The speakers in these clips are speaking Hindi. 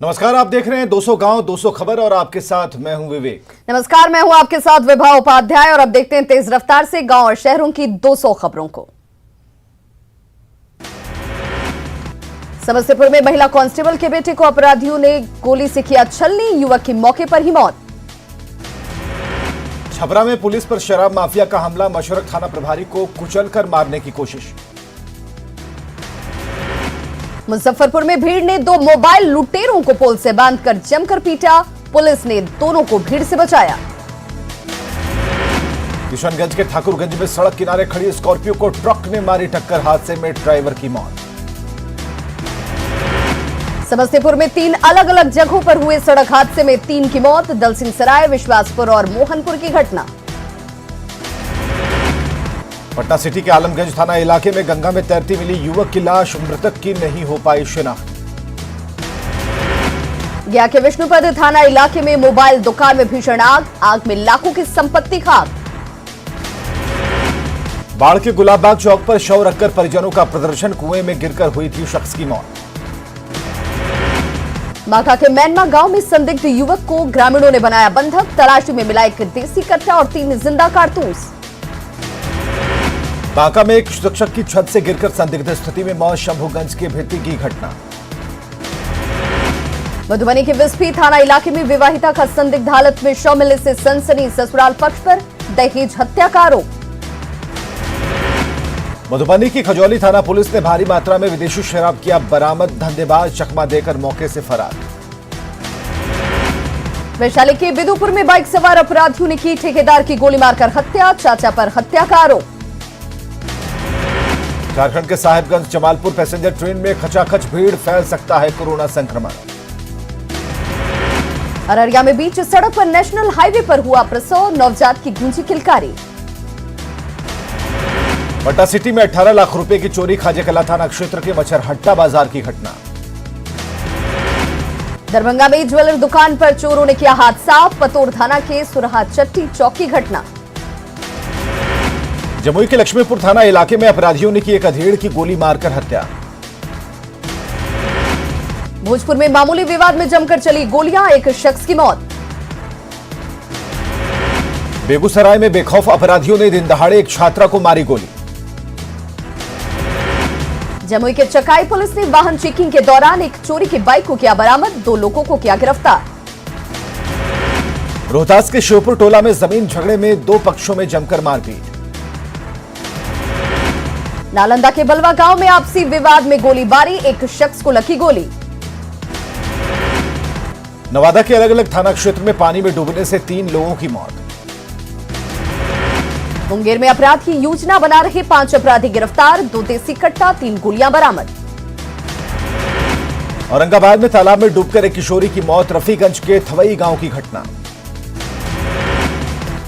नमस्कार, आप देख रहे हैं 200 गांव 200 खबर और आपके साथ मैं हूं विवेक। नमस्कार, मैं हूं आपके साथ विभा उपाध्याय और अब देखते हैं तेज रफ्तार से गांव और शहरों की 200 खबरों को। समस्तीपुर में महिला कांस्टेबल के बेटे को अपराधियों ने गोली से किया छलनी, युवक की मौके पर ही मौत। छपरा में पुलिस पर शराब माफिया का हमला, मशरक थाना प्रभारी को कुचलकर मारने की कोशिश। मुजफ्फरपुर में भीड़ ने 2 मोबाइल लुटेरों को पोल से बांधकर जमकर पीटा, पुलिस ने दोनों को भीड़ से बचाया। किशनगंज के ठाकुरगंज में सड़क किनारे खड़ी स्कॉर्पियो को ट्रक ने मारी टक्कर, हादसे में ड्राइवर की मौत। समस्तीपुर में 3 अलग अलग जगहों पर हुए सड़क हादसे में 3 की मौत, दलसिंह सराय, विश्वासपुर और मोहनपुर की घटना। पटना सिटी के आलमगंज थाना इलाके में गंगा में तैरती मिली युवक की लाश, मृतक की नहीं हो पाई शिनाख्त। गया के विष्णुपद थाना इलाके में मोबाइल दुकान में भीषण आग में लाखों की संपत्ति खाक। बाढ़ के गुलाबबाग चौक पर शव रखकर परिजनों का प्रदर्शन, कुएं में गिरकर हुई थी शख्स की मौत। बांका के मैनमा गांव में संदिग्ध युवक को ग्रामीणों ने बनाया बंधक, तलाशी में मिला एक देसी कट्टा और 3 जिंदा कारतूस। बांका में एक शिक्षक की छत से गिरकर संदिग्ध स्थिति में मौत, शंभुगंज के भित्ती की घटना। मधुबनी के विस्फी थाना इलाके में विवाहिता का संदिग्ध हालत में शव मिलने से सनसनी, ससुराल पक्ष पर दहेज हत्या का आरोप। मधुबनी की खजौली थाना पुलिस ने भारी मात्रा में विदेशी शराब किया बरामद, धंधेबाज चकमा देकर मौके से फरार। वैशाली के बिदुपुर में बाइक सवार अपराधियों ने की ठेकेदार की गोली मारकर हत्या, चाचा पर हत्या का आरोप। झारखंड के साहिबगंज जमालपुर पैसेंजर ट्रेन में खचाखच भीड़, फैल सकता है कोरोना संक्रमण। अररिया में बीच सड़क पर नेशनल हाईवे पर हुआ प्रसव, नवजात की गूंजी किलकारी। पटना सिटी में 18 लाख रुपए की चोरी, खाजेकला थाना क्षेत्र के मच्छरहट्टा बाजार की घटना। दरभंगा में ज्वेलर दुकान पर चोरों ने किया हादसा, पतोर थाना के सुरहा चट्टी चौक की घटना। जमुई के लक्ष्मीपुर थाना इलाके में अपराधियों ने की एक अधेड़ की गोली मारकर हत्या। भोजपुर में मामूली विवाद में जमकर चली गोलियां, एक शख्स की मौत। बेगूसराय में बेखौफ अपराधियों ने दिन दहाड़े एक छात्रा को मारी गोली। जमुई के चकाई पुलिस ने वाहन चेकिंग के दौरान एक चोरी की बाइक को किया बरामद, 2 लोगों को किया गिरफ्तार। रोहतास के श्योपुर टोला में जमीन झगड़े में 2 पक्षों में जमकर मारपीट। नालंदा के बलवा गांव में आपसी विवाद में गोलीबारी, एक शख्स को लगी गोली। नवादा के अलग अलग थाना क्षेत्र में पानी में डूबने से 3 लोगों की मौत। मुंगेर में अपराध की योजना बना रहे 5 अपराधी गिरफ्तार, 2 देसी कट्टा, 3 गोलियां बरामद। औरंगाबाद में तालाब में डूबकर एक किशोरी की मौत, रफीगंज के थवई गांव की घटना।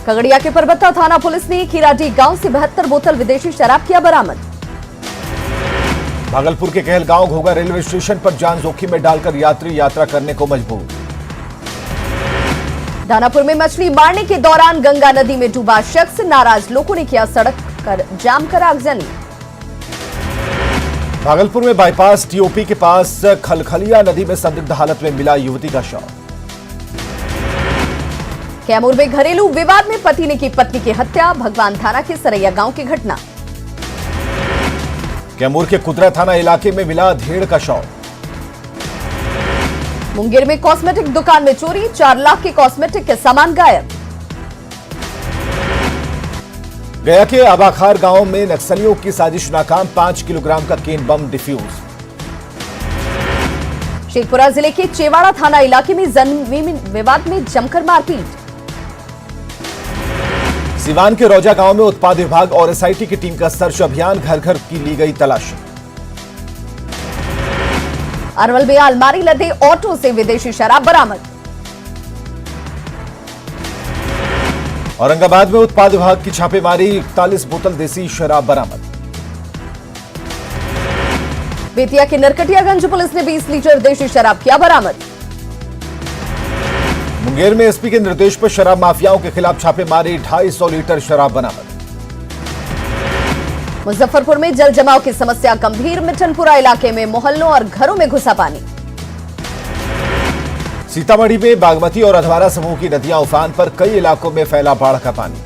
खगड़िया के परबत्ता थाना पुलिस ने खीराडी गांव से 72 बोतल विदेशी शराब किया बरामद। भागलपुर के कहलगांव घोगा रेलवे स्टेशन पर जान जोखिम में डालकर यात्री यात्रा करने को मजबूर। दानापुर में मछली मारने के दौरान गंगा नदी में डूबा शख्स, नाराज लोगों ने किया सड़क कर जाम कर आगजनी। भागलपुर में बाईपास टीओपी के पास खलखलिया नदी में संदिग्ध हालत में मिला युवती का शव। कैमूर में घरेलू विवाद में पति ने की पत्नी की हत्या, भगवान थाना के सरैया गांव की घटना। कैमूर के कुदरा थाना इलाके में मिला धेड़ का शव। मुंगेर में कॉस्मेटिक दुकान में चोरी, 4 लाख के कॉस्मेटिक के सामान गायब। गया के आबाखार गांव में नक्सलियों की साजिश नाकाम, 5 किलोग्राम का केन बम डिफ्यूज। शेखपुरा जिले के चेवाड़ा थाना इलाके में जमीन विवाद में जमकर मारपीट। सिवान के रौजा गांव में उत्पाद विभाग और एसआईटी की टीम का सर्च अभियान, घर घर की ली गई तलाशी। अरवल में अलमारी लदे ऑटो से विदेशी शराब बरामद। औरंगाबाद में उत्पाद विभाग की छापेमारी, 41 बोतल देसी शराब बरामद। बेतिया के नरकटियागंज पुलिस ने 20 लीटर देशी शराब किया बरामद। मुंगेर में एसपी के निर्देश पर शराब माफियाओं के खिलाफ छापेमारी, 250 लीटर शराब बरामद। मुजफ्फरपुर में जल जमाव की समस्या गंभीर, मिठनपुरा इलाके में मोहल्लों और घरों में घुसा पानी। सीतामढ़ी में बागमती और अधवारा समूह की नदियां उफान पर, कई इलाकों में फैला बाढ़ का पानी।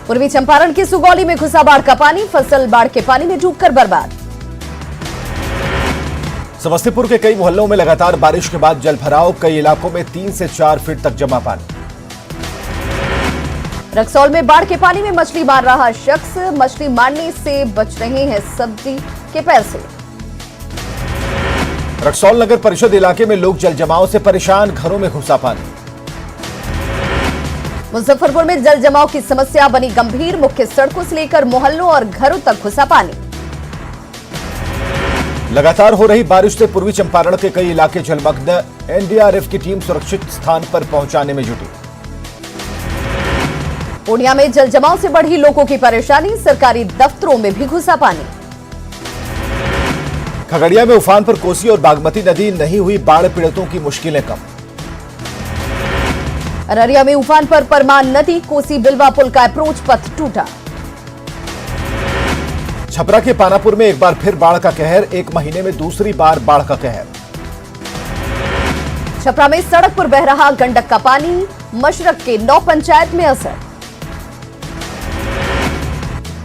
पूर्वी चंपारण के सुगौली में घुसा बाढ़ का पानी, फसल बाढ़ के पानी में डूबकर बर्बाद। समस्तीपुर के कई मोहल्लों में लगातार बारिश के बाद जलभराव, कई इलाकों में 3 से 4 फीट तक जमा पानी। रक्सौल में बाढ़ के पानी में मछली मार रहा शख्स, मछली मारने से बच रहे हैं सब्जी के पैसे। रक्सौल नगर परिषद इलाके में लोग जल जमाव से परेशान, घरों में घुसा पानी। मुजफ्फरपुर में जल जमाव की समस्या बनी गंभीर, मुख्य सड़कों से लेकर मोहल्लों और घरों तक घुसा पानी। लगातार हो रही बारिश से पूर्वी चंपारण के कई इलाके जलमग्न, एनडीआरएफ की टीम सुरक्षित स्थान पर पहुंचाने में जुटी। पूर्णिया में जल जमाव से बढ़ी लोगों की परेशानी, सरकारी दफ्तरों में भी घुसा पानी। खगड़िया में उफान पर कोसी और बागमती नदी, नहीं हुई बाढ़ पीड़ितों की मुश्किलें कम। अररिया में उफान पर परमान नदी, कोसी बिलवा पुल का अप्रोच पथ टूटा। छपरा के पानापुर में एक बार फिर बाढ़ का कहर, 1 महीने में दूसरी बार बाढ़ का कहर। छपरा में सड़क पर बह रहा गंडक का पानी, मशरक के 9 पंचायत में असर।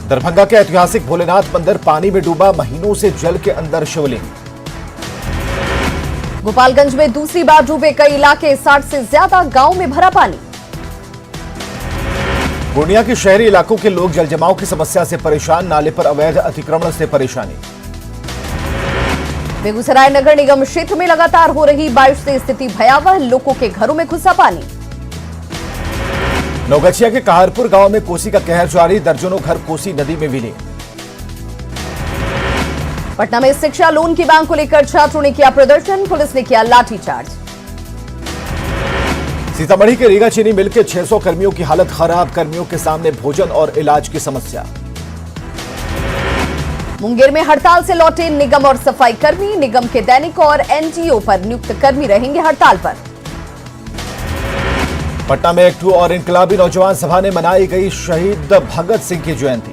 दरभंगा के ऐतिहासिक भोलेनाथ मंदिर पानी में डूबा, महीनों से जल के अंदर शिवलिंग। गोपालगंज में दूसरी बार डूबे कई इलाके, 60 से ज्यादा गांव में भरा पानी। पूर्णिया के शहरी इलाकों के लोग जल जमाव की समस्या से परेशान, नाले पर अवैध अतिक्रमण से परेशानी। बेगूसराय नगर निगम क्षेत्र में लगातार हो रही बारिश से स्थिति भयावह, लोगों के घरों में घुसा पानी। नौगछिया के कहारपुर गांव में कोसी का कहर जारी, दर्जनों घर कोसी नदी में विलीन। पटना में शिक्षा लोन की मांग को लेकर छात्रों ने किया प्रदर्शन, पुलिस ने किया लाठीचार्ज। सीतामढ़ी के रीगा चीनी मिल के 600 कर्मियों की हालत खराब, कर्मियों के सामने भोजन और इलाज की समस्या। मुंगेर में हड़ताल से लौटे निगम और सफाई कर्मी, निगम के दैनिक और एनजीओ पर नियुक्त कर्मी रहेंगे हड़ताल पर। पटना में एक और इनकलाबी नौजवान सभा ने मनाई गई शहीद भगत सिंह की जयंती।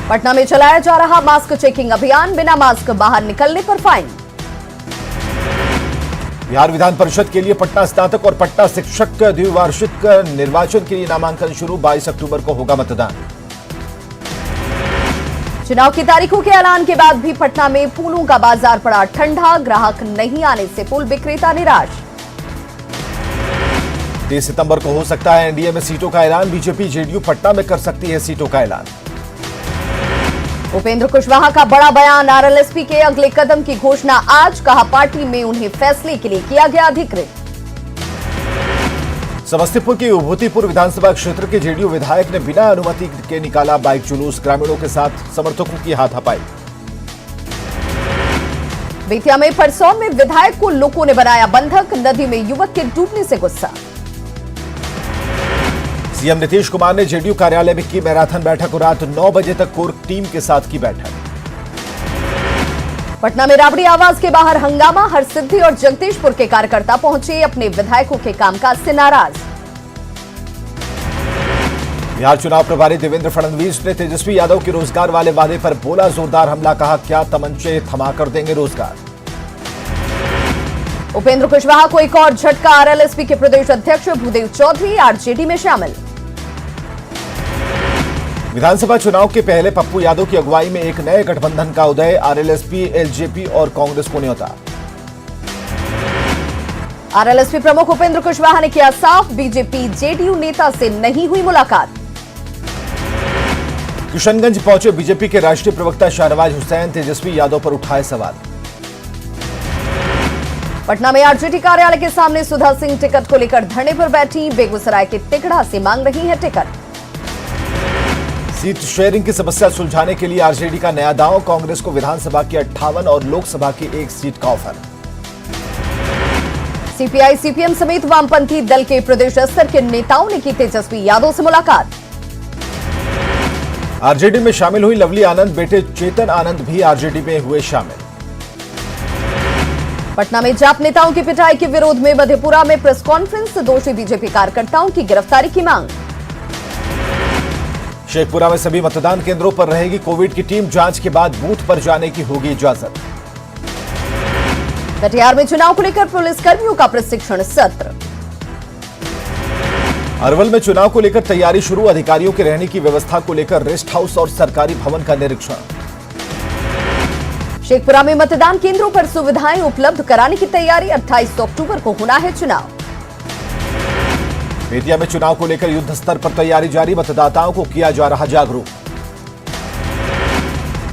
पटना में चलाया जा रहा मास्क चेकिंग अभियान, बिना मास्क बाहर निकलने पर फाइन। बिहार विधान परिषद के लिए पटना स्नातक और पटना शिक्षक द्विवार्षिक निर्वाचन के लिए नामांकन शुरू, 22 अक्टूबर को होगा मतदान। चुनाव की तारीखों के ऐलान के बाद भी पटना में फूलों का बाजार पड़ा ठंडा, ग्राहक नहीं आने से फूल विक्रेता निराश। 30 सितंबर को हो सकता है एनडीए में सीटों का ऐलान, बीजेपी जेडीयू पटना में कर सकती है सीटों का ऐलान। उपेंद्र कुशवाहा का बड़ा बयान, आरएलएसपी के अगले कदम की घोषणा आज, कहा पार्टी में उन्हें फैसले के लिए किया गया अधिकृत। समस्तीपुर के विभूतिपुर विधानसभा क्षेत्र के जेडीयू विधायक ने बिना अनुमति के निकाला बाइक जुलूस, ग्रामीणों के साथ समर्थकों की हाथापाई। बेतिया में परसौन में विधायक को लोगों ने बनाया बंधक, नदी में युवक के डूबने से गुस्सा। सीएम नीतीश कुमार ने जेडीयू कार्यालय में की मैराथन बैठक और रात 9 बजे तक कोर टीम के साथ की बैठक। पटना में राबड़ी आवास के बाहर हंगामा, हरसिद्धि और जगदीशपुर के कार्यकर्ता पहुंचे अपने विधायकों के कामकाज से नाराज। बिहार चुनाव प्रभारी देवेंद्र फडणवीस ने तेजस्वी यादव के रोजगार वाले वादे पर बोला जोरदार हमला, कहा क्या तमंचे थमाकर देंगे रोजगार। उपेंद्र कुशवाहा को एक और झटका, आरएलएसपी के प्रदेश अध्यक्ष भूदेव चौधरी आरजेडी में शामिल। विधानसभा चुनाव के पहले पप्पू यादव की अगुवाई में एक नए गठबंधन का उदय, आरएलएसपी, एलजेपी और कांग्रेस को न्योता। आरएलएसपी प्रमुख उपेंद्र कुशवाहा ने किया साफ, बीजेपी जेडीयू नेता से नहीं हुई मुलाकात। किशनगंज पहुंचे बीजेपी के राष्ट्रीय प्रवक्ता शाहनवाज हुसैन, तेजस्वी यादव पर उठाए सवाल। पटना में आरजेडी कार्यालय के सामने सुधा सिंह टिकट को लेकर धरने पर बैठी, बेगूसराय के तिकड़ा से मांग रही है टिकट। सीट शेयरिंग की समस्या सुलझाने के लिए आरजेडी का नया दांव, कांग्रेस को विधानसभा की 58 और लोकसभा की 1 सीट का ऑफर। सीपीआई सीपीएम समेत वामपंथी दल के प्रदेश स्तर के नेताओं ने की तेजस्वी यादव से मुलाकात। आरजेडी में शामिल हुई लवली आनंद, बेटे चेतन आनंद भी आरजेडी में हुए शामिल। पटना में जाप नेताओं की पिटाई के विरोध में मधेपुरा में प्रेस कॉन्फ्रेंस, दोषी बीजेपी कार्यकर्ताओं की गिरफ्तारी की मांग। शेखपुरा में सभी मतदान केंद्रों पर रहेगी कोविड की टीम, जांच के बाद बूथ पर जाने की होगी इजाजत। कटिहार में चुनाव को लेकर पुलिसकर्मियों का प्रशिक्षण सत्र। अरवल में चुनाव को लेकर तैयारी शुरू, अधिकारियों के रहने की व्यवस्था को लेकर रेस्ट हाउस और सरकारी भवन का निरीक्षण। शेखपुरा में मतदान केंद्रों पर सुविधाएं उपलब्ध कराने की तैयारी, 28 अक्टूबर को होना है चुनाव। बेतिया में चुनाव को लेकर युद्ध स्तर पर तैयारी जारी, मतदाताओं को किया जा रहा जागरूक।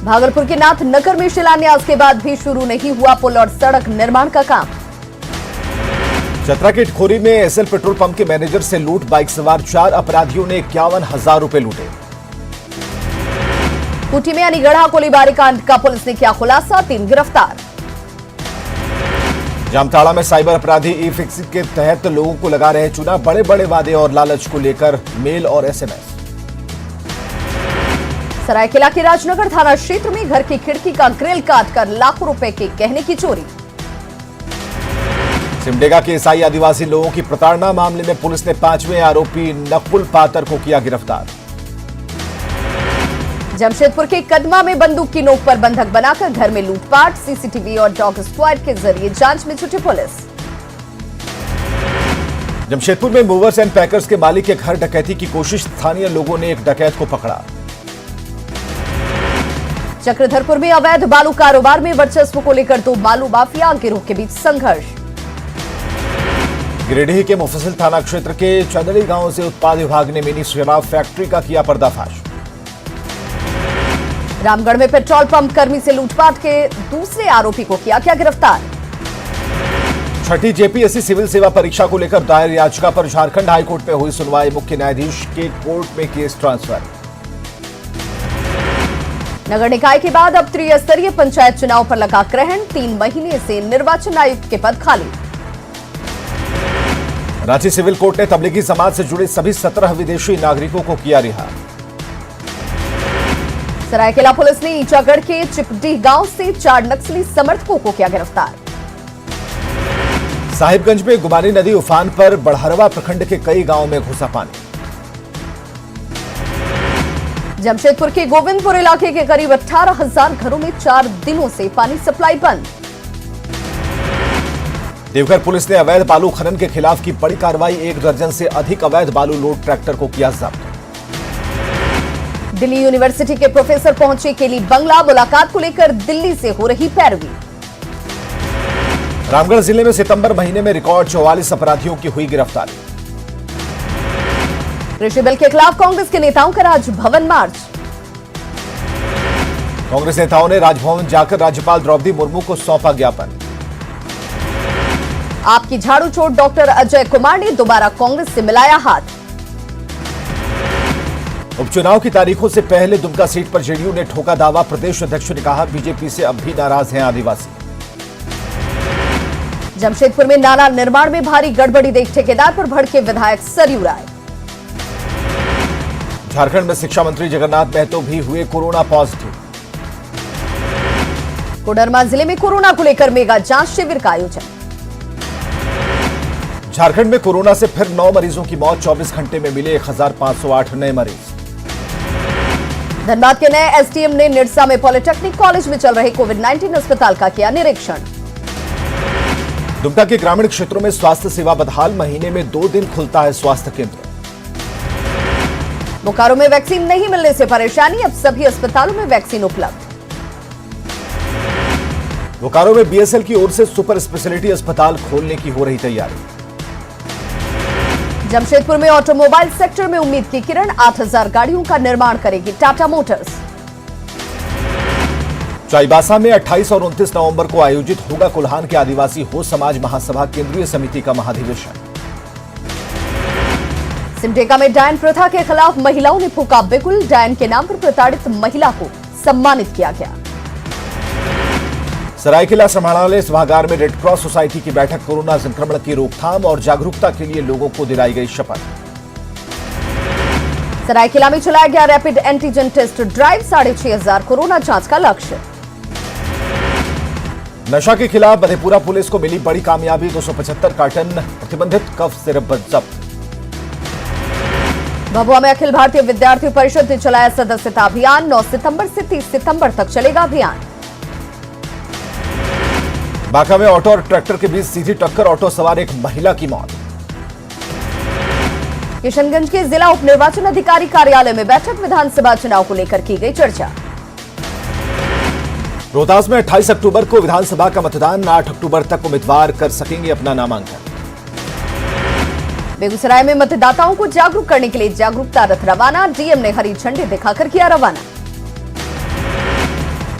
भागलपुर के नाथ नगर में शिलान्यास के बाद भी शुरू नहीं हुआ पुल और सड़क निर्माण का काम। चतरा के इटखोरी में एसएल पेट्रोल पंप के मैनेजर से लूट, बाइक सवार 4 अपराधियों ने 51,000 रुपए लूटे। खूंटी में अनीगढ़ा गोलीबारी कांड का पुलिस ने किया खुलासा, 3 गिरफ्तार। जामताड़ा में साइबर अपराधी ई फिक्सिंग के तहत लोगों को लगा रहे चूना, बड़े बड़े वादे और लालच को लेकर मेल और एसएमएस। सरायकेला के राजनगर थाना क्षेत्र में घर की खिड़की का ग्रिल काटकर लाखों रुपए के गहने की चोरी। सिमडेगा के ईसाई आदिवासी लोगों की प्रताड़ना मामले में पुलिस ने 5वें आरोपी नकुल पातर को किया गिरफ्तार। जमशेदपुर के कदमा में बंदूक की नोक पर बंधक बनाकर घर में लूटपाट, सीसीटीवी और डॉग स्क्वाड के जरिए जांच में जुटी पुलिस। जमशेदपुर में मूवर्स एंड पैकर्स के मालिक के घर डकैती की कोशिश, स्थानीय लोगों ने एक डकैत को पकड़ा। चक्रधरपुर में अवैध बालू कारोबार में वर्चस्व को लेकर 2 बालू माफिया गिरोह के बीच संघर्ष। गिरिडीह के मुफस्सिल थाना क्षेत्र के चंदड़ी गांव से उत्पाद विभाग ने मिनी शराब फैक्ट्री का किया पर्दाफाश। रामगढ़ में पेट्रोल पंप कर्मी से लूटपाट के दूसरे आरोपी को किया गिरफ्तार। छठी जेपीएससी सिविल सेवा परीक्षा को लेकर दायर याचिका पर झारखंड हाईकोर्ट में हुई सुनवाई, मुख्य न्यायाधीश के कोर्ट में केस ट्रांसफर। नगर निकाय के बाद अब त्रिस्तरीय पंचायत चुनाव पर लगा ग्रहण, 3 महीने से निर्वाचन आयुक्त के पद खाली। रांची सिविल कोर्ट ने तबलीगी समाज से जुड़े सभी 17 विदेशी नागरिकों को किया रिहा। सरायकेला पुलिस ने ईचागढ़ के चिपडीह गांव से 4 नक्सली समर्थकों को किया गिरफ्तार। साहिबगंज में गुमानी नदी उफान पर बड़हरवा प्रखंड के कई गांवों में घुसा पानी। जमशेदपुर के गोविंदपुर इलाके के करीब 18,000 घरों में 4 दिनों से पानी सप्लाई बंद। देवघर पुलिस ने अवैध बालू खनन के खिलाफ की बड़ी कार्रवाई, 1 दर्जन से अधिक अवैध बालू लोड ट्रैक्टर को किया जब्त। दिल्ली यूनिवर्सिटी के प्रोफेसर पहुंचे केली बंगला, मुलाकात को लेकर दिल्ली से हो रही पैरवी। रामगढ़ जिले में सितंबर महीने में रिकॉर्ड 44 अपराधियों की हुई गिरफ्तारी। कृषि बिल के खिलाफ कांग्रेस के नेताओं का राजभवन मार्च। कांग्रेस नेताओं ने राजभवन जाकर राज्यपाल द्रौपदी मुर्मू को सौंपा ज्ञापन। आपकी झाड़ू चोट डॉक्टर अजय कुमार ने दोबारा कांग्रेस से मिलाया हाथ। उपचुनाव की तारीखों से पहले दुमका सीट पर जेडीयू ने ठोका दावा, प्रदेश अध्यक्ष ने कहा बीजेपी से अब भी नाराज हैं आदिवासी। जमशेदपुर में नाला निर्माण में भारी गड़बड़ी देख ठेकेदार पर भड़के विधायक सरयू राय। झारखंड में शिक्षा मंत्री जगन्नाथ महतो भी हुए कोरोना पॉजिटिव। कोडरमा जिले में कोरोना को लेकर मेगा जांच शिविर का आयोजन। झारखंड में कोरोना से फिर 9 मरीजों की मौत, 24 घंटे में मिले 1508 नए मरीज। धनबाद के नए एसडीएम ने निरसा में पॉलिटेक्निक कॉलेज में चल रहे कोविड-19 अस्पताल का किया निरीक्षण। दुमका के ग्रामीण क्षेत्रों में स्वास्थ्य सेवा बदहाल, महीने में 2 दिन खुलता है स्वास्थ्य केंद्र। बोकारो में वैक्सीन नहीं मिलने से परेशानी, अब सभी अस्पतालों में वैक्सीन उपलब्ध। बोकारो में बीएसएल की ओर से सुपर स्पेशलिटी अस्पताल खोलने की हो रही तैयारी। जमशेदपुर में ऑटोमोबाइल सेक्टर में उम्मीद की किरण, 8,000 गाड़ियों का निर्माण करेगी टाटा मोटर्स। चाईबासा में 28 और 29 नवंबर को आयोजित होगा कुल्हान के आदिवासी हो समाज महासभा केंद्रीय समिति का महाधिवेशन। सिमडेगा में डायन प्रथा के खिलाफ महिलाओं ने फूका बिगुल, डायन के नाम पर प्रताड़ित महिला को सम्मानित किया गया। सरायकेला समाहरणालय सभागार में रेड क्रॉस सोसाइटी की बैठक, कोरोना संक्रमण की रोकथाम और जागरूकता के लिए लोगों को दिलाई गई शपथ। सरायकेला में चलाया गया rapid antigen test drive, 6,500 corona जांच का लक्ष्य। नशा के खिलाफ मधेपुरा पुलिस को मिली बड़ी कामयाबी, 275 कार्टन प्रतिबंधित कफ सिरप जब्त। भभुआ में अखिल भारतीय विद्यार्थी परिषद ने चलाया सदस्यता अभियान, 9 सितंबर से 30 सितंबर तक चलेगा अभियान। बांका में ऑटो और ट्रैक्टर के बीच सीधी टक्कर, ऑटो सवार एक महिला की मौत। किशनगंज के जिला उप निर्वाचन अधिकारी कार्यालय में बैठक, विधानसभा चुनाव को लेकर की गई चर्चा। रोहतास में 28 अक्टूबर को विधानसभा का मतदान, 8 अक्टूबर तक उम्मीदवार कर सकेंगे अपना नामांकन। बेगूसराय में मतदाताओं को जागरूक करने के लिए जागरूकता रथ रवाना, डीएम ने हरी झंडी दिखाकर किया रवाना।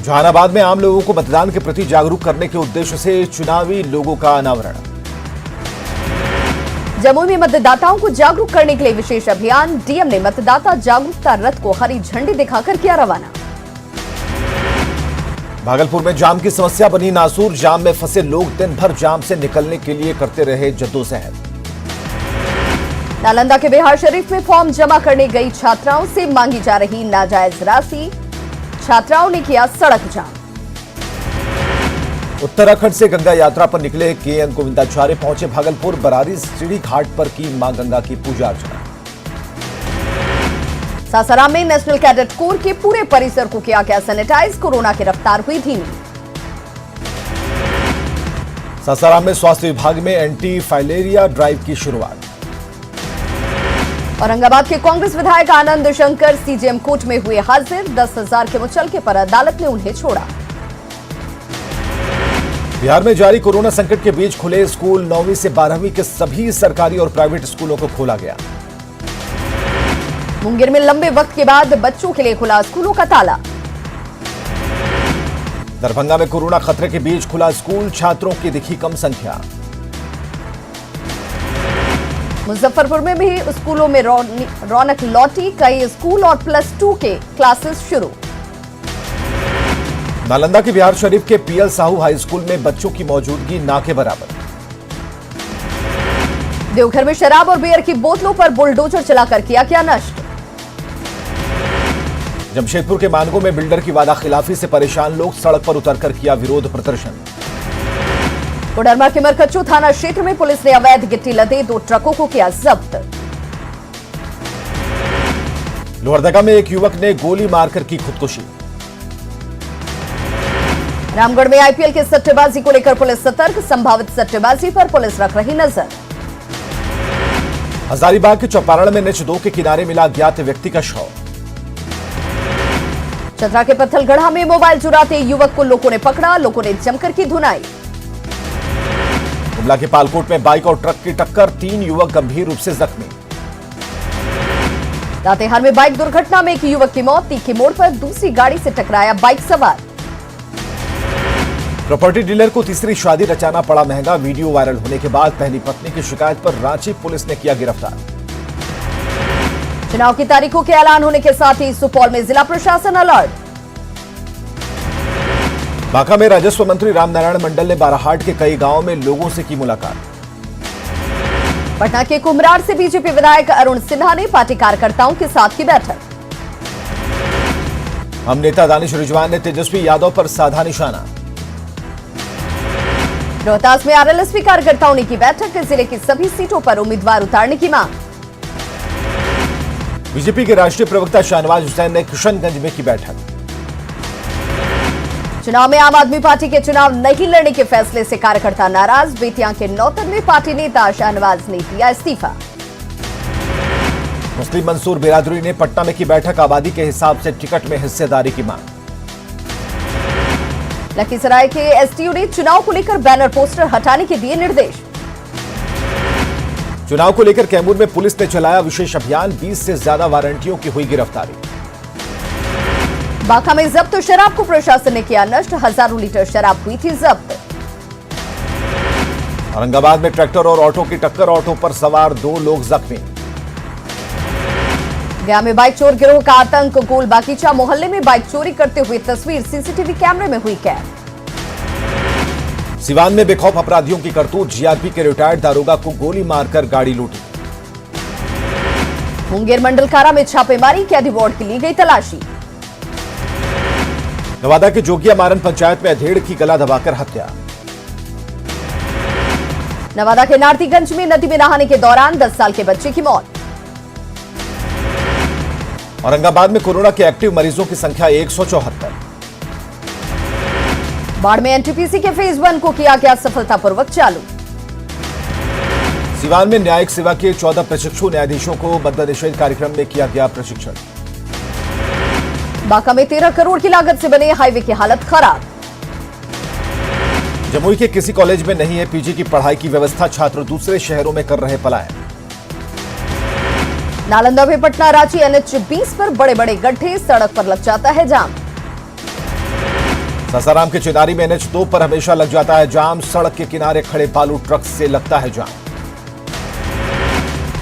जहानाबाद में आम लोगों को मतदान के प्रति जागरूक करने के उद्देश्य से चुनावी लोगों का अनावरण। जमुई में मतदाताओं को जागरूक करने के लिए विशेष अभियान, डीएम ने मतदाता जागरूकता रथ को हरी झंडी दिखाकर किया रवाना। भागलपुर में जाम की समस्या बनी नासूर, जाम में फंसे लोग दिन भर जाम से निकलने के लिए करते रहे जद्दोजहद। नालंदा के बिहार शरीफ में फॉर्म जमा करने गई छात्राओं से मांगी जा रही नाजायज राशि, छात्राओं ने किया सड़क जाम। उत्तराखंड से गंगा यात्रा पर निकले केएन गोविंदाचार्य पहुंचे भागलपुर, बरारी सीढ़ी घाट पर की मां गंगा की पूजा अर्चना। सासाराम में नेशनल कैडेट कोर के पूरे परिसर को किया गया सैनिटाइज, कोरोना की रफ्तार हुई धीमी। सासाराम में स्वास्थ्य विभाग में एंटी फाइलेरिया ड्राइव की शुरुआत। औरंगाबाद के कांग्रेस विधायक आनंद शंकर सीजेएम कोर्ट में हुए हाजिर, 10,000 के मुचलके पर अदालत ने उन्हें छोड़ा। बिहार में जारी कोरोना संकट के बीच खुले स्कूल, 9वीं से 12वीं के सभी सरकारी और प्राइवेट स्कूलों को खोला गया। मुंगेर में लंबे वक्त के बाद बच्चों के लिए खुला स्कूलों का ताला। दरभंगा में कोरोना खतरे के बीच खुला स्कूल, छात्रों की दिखी कम संख्या। मुजफ्फरपुर में भी स्कूलों में रौनक लौटी, कई स्कूल और +2 के क्लासेस शुरू। नालंदा के बिहार शरीफ के पीएल साहू हाई स्कूल में बच्चों की मौजूदगी ना के बराबर। देवघर में शराब और बियर की बोतलों पर बुलडोजर चलाकर किया गया नष्ट। जमशेदपुर के मानगो में बिल्डर की वादा खिलाफी से परेशान लोग सड़क पर उतरकर किया विरोध प्रदर्शन। कोडरमा के मरकच्चो थाना क्षेत्र में पुलिस ने अवैध गिट्टी लदे 2 ट्रकों को किया जब्त। लोहरदगा में एक युवक ने गोली मारकर की खुदकुशी। रामगढ़ में आईपीएल के सट्टेबाजी को लेकर पुलिस सतर्क, संभावित सट्टेबाजी पर पुलिस रख रही नजर। हजारीबाग के चौपारण में NH2 के किनारे मिला अज्ञात व्यक्ति का शव। चतरा के पत्थलगढ़ा में मोबाइल चुराते युवक को लोगों ने पकड़ा, लोगों ने जमकर की धुनाई। गुमला के पालकोट में बाइक और ट्रक की टक्कर, 3 युवक गंभीर रूप से जख्मी। लातेहार में बाइक दुर्घटना में एक युवक की मौत, तीखी मोड़ पर दूसरी गाड़ी से टकराया बाइक सवार। प्रॉपर्टी डीलर को तीसरी शादी रचाना पड़ा महंगा, वीडियो वायरल होने के बाद पहली पत्नी की शिकायत पर रांची पुलिस ने किया गिरफ्तार। चुनाव की तारीखों के ऐलान होने के साथ ही सुपौल में जिला प्रशासन अलर्ट। बांका में राजस्व मंत्री रामनारायण मंडल ने बाराहाट के कई गांवों में लोगों से की मुलाकात। पटना के कुम्हरार से बीजेपी विधायक अरुण सिन्हा ने पार्टी कार्यकर्ताओं के साथ की बैठक। हम नेता दानिश रिजवान ने तेजस्वी यादव पर साधा निशाना। रोहतास में आरएलएसपी कार्यकर्ताओं ने की बैठक, जिले की सभी सीटों पर उम्मीदवार उतारने की मांग। बीजेपी के राष्ट्रीय प्रवक्ता शाहनवाज हुसैन ने किशनगंज में की बैठक। चुनाव में आम आदमी पार्टी के चुनाव नहीं लड़ने के फैसले से कार्यकर्ता नाराज, बेतिया के नौतन में पार्टी नेता शाहनवाज ने दिया इस्तीफा। मुस्लिम मंसूर बिरादरी ने पटना में की बैठक, आबादी के हिसाब से टिकट में हिस्सेदारी की मांग। लखीसराय के एसटीओ ने चुनाव को लेकर बैनर पोस्टर हटाने के दिए निर्देश। चुनाव को लेकर कैमूर में पुलिस ने चलाया विशेष अभियान, 20 से ज्यादा वारंटियों की हुई गिरफ्तारी। बांका में जब्त शराब को प्रशासन ने किया नष्ट, हजारों लीटर शराब हुई थी जब्त। औरंगाबाद में ट्रैक्टर और ऑटो की टक्कर, ऑटो पर सवार 2 लोग जख्मी। गया में बाइक चोर गिरोह का आतंक, गोल बागीचा मोहल्ले में बाइक चोरी करते हुए तस्वीर सीसीटीवी कैमरे में हुई कैद। सिवान में बेखौफ अपराधियों की करतूत, जीआरपी के रिटायर्ड दारोगा को गोली मारकर गाड़ी लूटी। मुंगेर मंडल कारा में छापेमारी, कैदी वार्ड की ली गई तलाशी। नवादा के जोगिया मारन पंचायत में अधेड़ की गला दबाकर हत्या। नवादा के नारतीगंज में नदी में नहाने के दौरान 10 साल के बच्चे की मौत। औरंगाबाद में कोरोना के एक्टिव मरीजों की संख्या 174। बाढ़ में एनटीपीसी के फेज 1 को किया गया सफलतापूर्वक चालू। सिवान में न्यायिक सेवा के 14 प्रशिक्षु न्यायाधीशों को मद्देनजर कार्यक्रम में किया गया प्रशिक्षण। बांका में 13 करोड़ की लागत से बने हाईवे की हालत खराब। जमुई के किसी कॉलेज में नहीं है पीजी की पढ़ाई की व्यवस्था, छात्र दूसरे शहरों में कर रहे पलायन। नालंदा में पटना रांची NH 20 पर बड़े बड़े गड्ढे, सड़क पर लग जाता है जाम। सासाराम के चिनारी में NH 2 पर हमेशा लग जाता है जाम, सड़क के किनारे खड़े बालू ट्रक से लगता है जाम।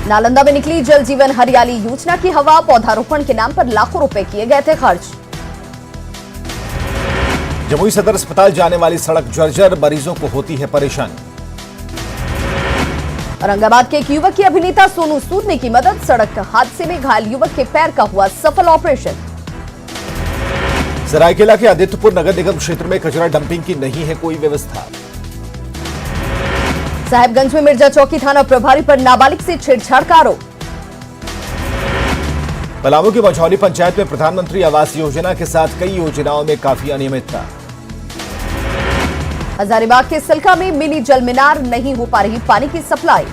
नालंदा में निकली जल जीवन हरियाली योजना की हवा, पौधारोपण के नाम पर लाखों रुपए किए गए थे खर्च। जमुई सदर अस्पताल जाने वाली सड़क जर्जर, मरीजों को होती है परेशानी। औरंगाबाद के एक युवक की अभिनेता सोनू सूद ने की मदद, सड़क हादसे में घायल युवक के पैर का हुआ सफल ऑपरेशन। सरायकेला के आदित्यपुर नगर निगम क्षेत्र में कचरा डंपिंग की नहीं है कोई व्यवस्था। साहेबगंज में मिर्जा चौकी थाना प्रभारी पर नाबालिग से छेड़छाड़ का आरोप। पलामू की मझौली पंचायत में प्रधानमंत्री आवास योजना के साथ कई योजनाओं में काफी अनियमितता। हजारीबाग के सिलका में मिनी जल मीनार, नहीं हो पा रही पानी की सप्लाई।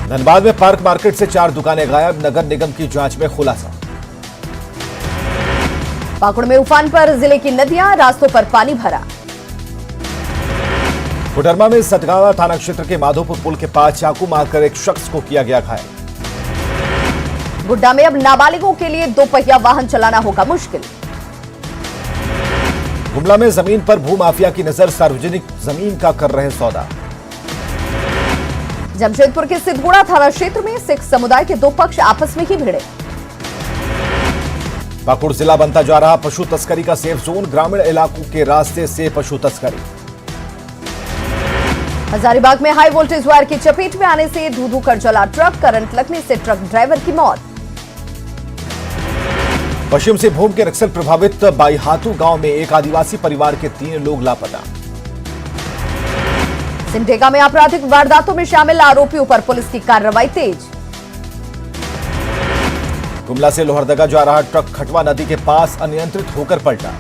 धनबाद में पार्क मार्केट से 4 दुकानें गायब, नगर निगम की जांच में खुलासा। पाकुड़ में उफान पर जिले की नदियां, रास्तों पर पानी भरा। कोडरमा में सतगावा थाना क्षेत्र के माधोपुर पुल के पास चाकू मारकर एक शख्स को किया गया घायल। गुड्डा में अब नाबालिगों के लिए 2 पहिया वाहन चलाना होगा मुश्किल। गुमला में जमीन पर भूमाफिया की नजर, सार्वजनिक जमीन का कर रहे सौदा। जमशेदपुर के सिद्धगुड़ा थाना क्षेत्र में सिख समुदाय के 2 पक्ष आपस में ही भिड़े। पाकुड़ जिला बनता जा रहा पशु तस्करी का सेफ जोन, ग्रामीण इलाकों के रास्ते से पशु तस्करी। हजारीबाग में हाई वोल्टेज वायर की चपेट में आने से धू-धू कर जला ट्रक, करंट लगने से ट्रक ड्राइवर की मौत। पश्चिम सिंहभूम के नक्सल प्रभावित बाईहातू गांव में एक आदिवासी परिवार के 3 लोग लापता। सिमडेगा में आपराधिक वारदातों में शामिल आरोपियों पर पुलिस की कार्रवाई तेज। गुमला से लोहरदगा जा रहा ट्रक खटवा नदी के पास अनियंत्रित होकर पलटा।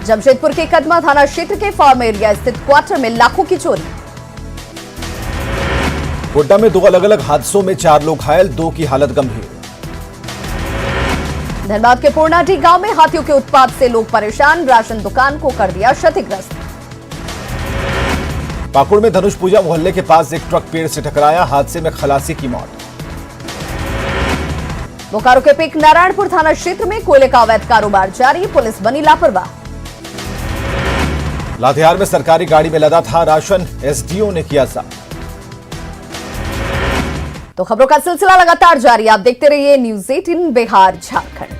जमशेदपुर के कदमा थाना क्षेत्र के फार्म एरिया स्थित क्वार्टर में लाखों की चोरी। गोड्डा में 2 अलग अलग हादसों में 4 लोग घायल, 2 की हालत गंभीर। धनबाद के पूर्णाटी गांव में हाथियों के उत्पात से लोग परेशान, राशन दुकान को कर दिया क्षतिग्रस्त। पाकुड़ में धनुष पूजा मोहल्ले के पास एक ट्रक पेड़ से टकराया, हादसे में खलासी की मौत। बोकारो के पिक नारायणपुर थाना क्षेत्र में कोयले का अवैध कारोबार जारी, पुलिस बनी लापरवाह। लातेहार में सरकारी गाड़ी में लदा था राशन, एसडीओ ने किया साफ। तो खबरों का सिलसिला लगातार जारी, आप देखते रहिए न्यूज़ 18 बिहार झारखंड।